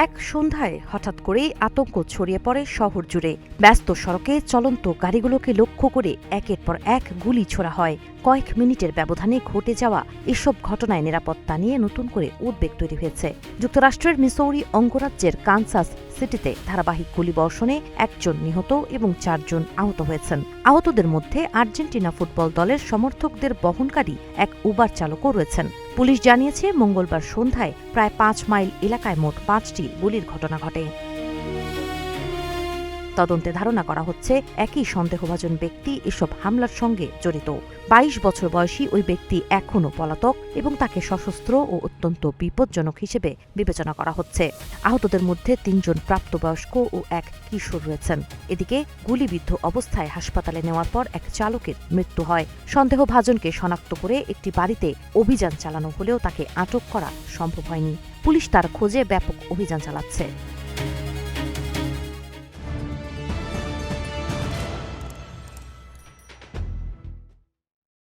এক সন্ধ্যায় হঠাৎ করেই আতঙ্ক ছড়িয়ে পড়ে শহর জুড়ে। ব্যস্ত সড়কে চলন্ত গাড়িগুলোকে লক্ষ্য করে একের পর এক গুলি ছোড়া হয়। কয়েক মিনিটের ব্যবধানে ঘটে যাওয়া এসব ঘটনায় নিরাপত্তা নিয়ে নতুন করে উদ্বেগ তৈরি হয়েছে। যুক্তরাষ্ট্রের মিসৌরি অঙ্গরাজ্যের কানসাস সিটিতে ধারাবাহিক গুলিবর্ষণে একজন নিহত এবং 4 জন আহত হয়েছেন। আহতদের মধ্যে আর্জেন্টিনা ফুটবল দলের সমর্থকদের বহনকারী এক উবার চালকও রয়েছেন। পুলিশ জানিয়েছে, মঙ্গলবার সন্ধ্যায় প্রায় 5 মাইল এলাকায় মোট 5টি গুলির ঘটনা ঘটে। তদন্তে ধারণা করা হচ্ছে একই সন্দেহভাজন ব্যক্তি এসব হামলার সঙ্গে জড়িত। 22 বছর বয়সী ওই ব্যক্তি এখনও পলাতক এবং তাকে সশস্ত্র ও অত্যন্ত বিপজ্জনক হিসেবে বিবেচনা করা হচ্ছে। আহতদের মধ্যে 3 জন প্রাপ্তবয়স্ক ও এক কিশোর রয়েছেন। এদিকে গুলিবিদ্ধ অবস্থায় হাসপাতালে নেওয়ার পর এক চালকের মৃত্যু হয়। সন্দেহভাজনকে শনাক্ত করে একটি বাড়িতে অভিযান চালানো হলেও তাকে আটক করা সম্ভব হয়নি। পুলিশ তার খোঁজে ব্যাপক অভিযান চালাচ্ছে।